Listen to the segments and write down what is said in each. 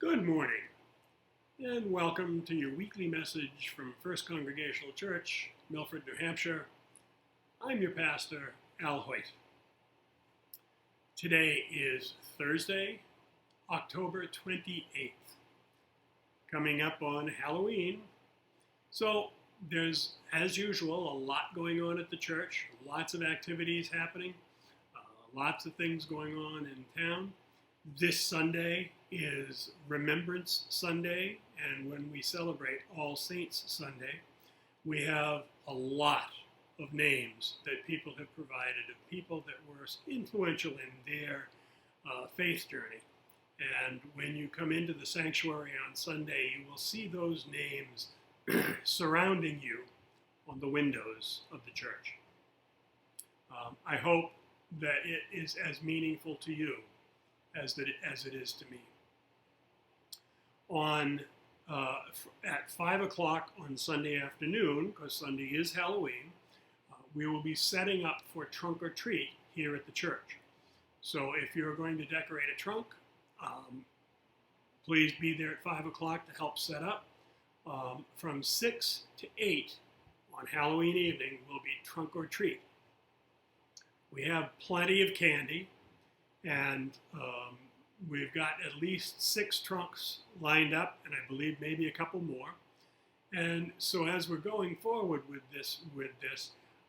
Good morning, and welcome to your weekly message from First Congregational Church, Milford, New Hampshire. I'm your pastor, Al Hoyt. Today is Thursday, October 28th, coming up on Halloween. So there's, as usual, a lot going on at the church, lots of activities happening, lots of things going on in town. This Sunday is Remembrance Sunday, and when we celebrate All Saints Sunday, we have a lot of names that people have provided of people that were influential in their faith journey. And when you come into the sanctuary on Sunday, you will see those names surrounding you on the windows of the church. I hope that it is as meaningful to you as it is to me. At 5 o'clock on Sunday afternoon, because Sunday is Halloween, we will be setting up for trunk or treat here at the church. So if you're going to decorate a trunk, please be there at 5 o'clock to help set up. From 6 to 8 on Halloween evening will be trunk or treat. We have plenty of candy, and we've got at least 6 trunks lined up, and I believe maybe a couple more. And so as we're going forward with this,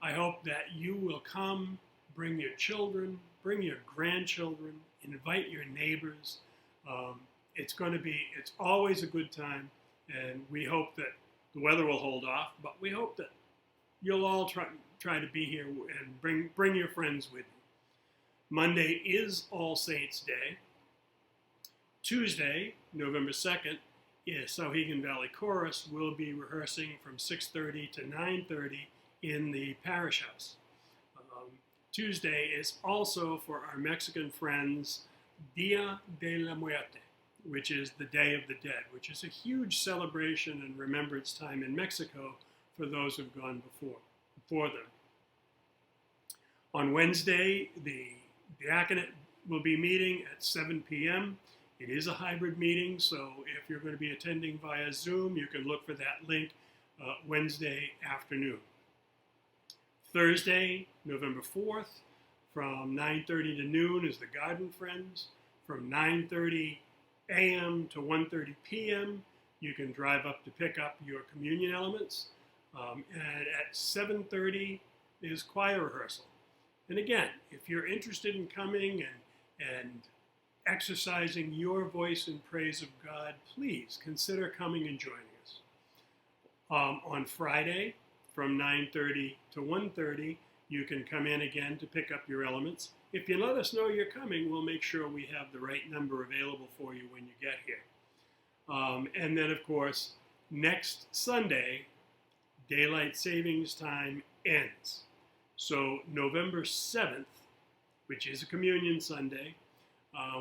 I hope that you will come, bring your children, bring your grandchildren, invite your neighbors. It's always a good time, and we hope that the weather will hold off, but we hope that you'll all try to be here and bring your friends with you. Monday is All Saints Day. Tuesday, November 2nd, is Souhegan Valley Chorus will be rehearsing from 6:30 to 9:30 in the parish house. Tuesday is also for our Mexican friends Dia de la Muerte, which is the Day of the Dead, which is a huge celebration and remembrance time in Mexico for those who've gone before them. On Wednesday, the diaconate will be meeting at 7 p.m. It is a hybrid meeting, so if you're going to be attending via Zoom, you can look for that link Wednesday afternoon. Thursday, November 4th, from 9:30 to noon is the Garden Friends. From 9:30 a.m. to 1:30 p.m., you can drive up to pick up your communion elements. And at 7:30 is choir rehearsal. And again, if you're interested in coming and exercising your voice in praise of God, please consider coming and joining us. On Friday, from 9:30 to 1:30, you can come in again to pick up your elements. If you let us know you're coming, we'll make sure we have the right number available for you when you get here. And then, of course, next Sunday, daylight savings time ends. So November 7th, which is a communion Sunday,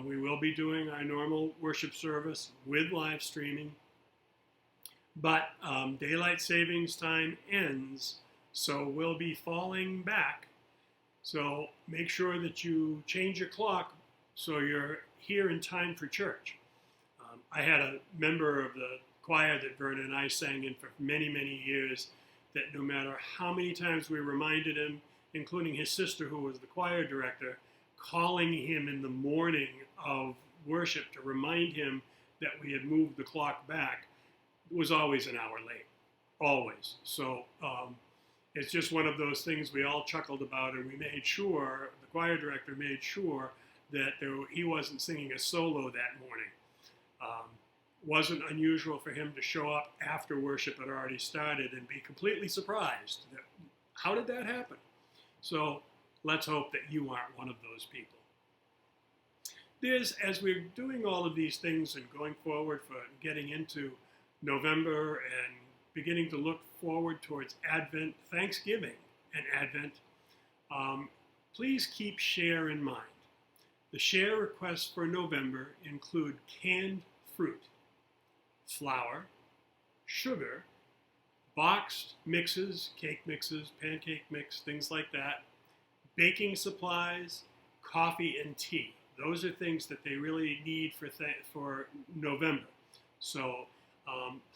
we will be doing our normal worship service with live streaming. But daylight savings time ends, so we'll be falling back. So make sure that you change your clock so you're here in time for church. I had a member of the choir that Verna and I sang in for many, many years that no matter how many times we reminded him, including his sister who was the choir director, calling him in the morning of worship to remind him that we had moved the clock back, was always an hour late, always. So it's just one of those things we all chuckled about, and we made sure, the choir director made sure that he wasn't singing a solo that morning. Wasn't unusual for him to show up after worship had already started and be completely surprised that, how did that happen? So let's hope that you aren't one of those people. As we're doing all of these things and going forward for getting into November and beginning to look forward towards Advent, Thanksgiving and Advent, please keep share in mind. The share requests for November include canned fruit, flour, sugar, boxed mixes, cake mixes, pancake mix, things like that, baking supplies, coffee, and tea. Those are things that they really need for November. So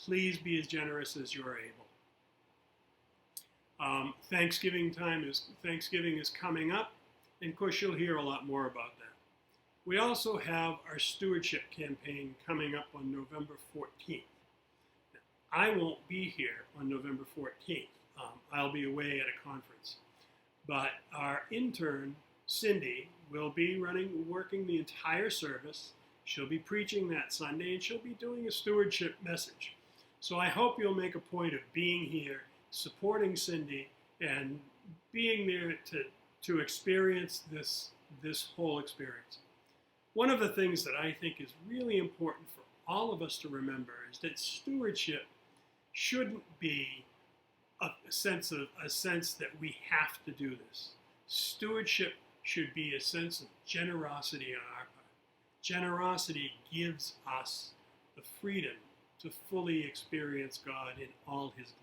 please be as generous as you're able. Thanksgiving is coming up, and of course you'll hear a lot more about that. We also have our stewardship campaign coming up on November 14th. I won't be here on November 14th. I'll be away at a conference. But our intern, Cindy, will be working the entire service. She'll be preaching that Sunday, and she'll be doing a stewardship message. So I hope you'll make a point of being here, supporting Cindy, and being there to experience this whole experience. One of the things that I think is really important for all of us to remember is that stewardship shouldn't be a sense that we have to do this. Stewardship should be a sense of generosity on our part. Generosity gives us the freedom to fully experience God in all His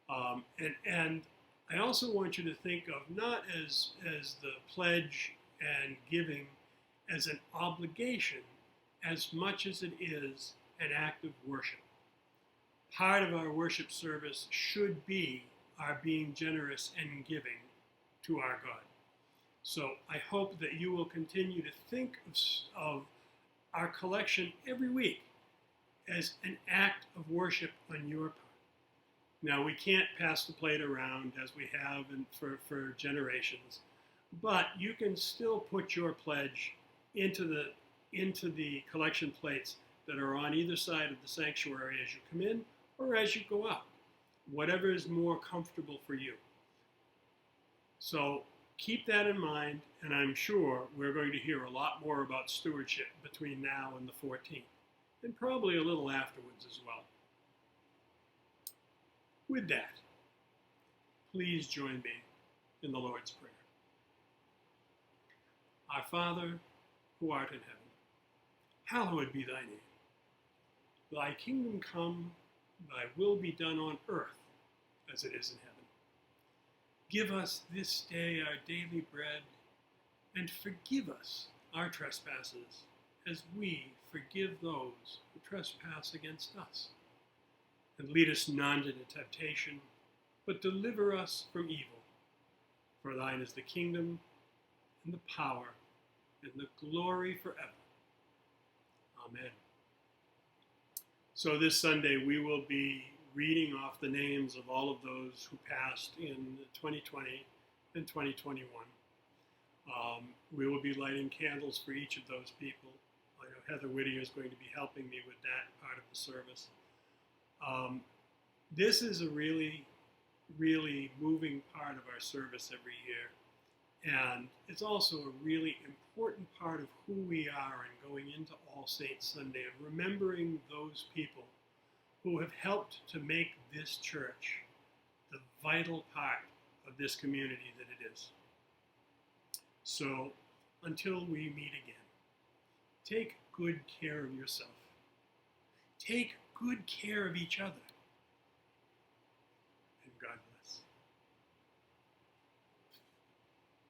glory. And I also want you to think of not as the pledge and giving as an obligation as much as it is an act of worship. Part of our worship service should be our being generous and giving to our God. So I hope that you will continue to think of our collection every week as an act of worship on your part. Now, we can't pass the plate around as we have for generations, but you can still put your pledge into the collection plates that are on either side of the sanctuary as you come in or as you go out, whatever is more comfortable for you. So keep that in mind, and I'm sure we're going to hear a lot more about stewardship between now and the 14th, and probably a little afterwards as well. With that, please join me in the Lord's Prayer. Our Father, who art in heaven, hallowed be thy name. Thy kingdom come, thy will be done on earth as it is in heaven. Give us this day our daily bread, and forgive us our trespasses, as we forgive those who trespass against us. And lead us not into temptation, but deliver us from evil. For thine is the kingdom, and the power, and the glory forever. Amen. So this Sunday we will be reading off the names of all of those who passed in 2020 and 2021. We will be lighting candles for each of those people. I know Heather Whittier is going to be helping me with that part of the service. This is a really, really moving part of our service every year. And it's also a really important part of who we are in going into All Saints Sunday and remembering those people who have helped to make this church the vital part of this community that it is. So, until we meet again, take good care of yourself. Take good care of each other.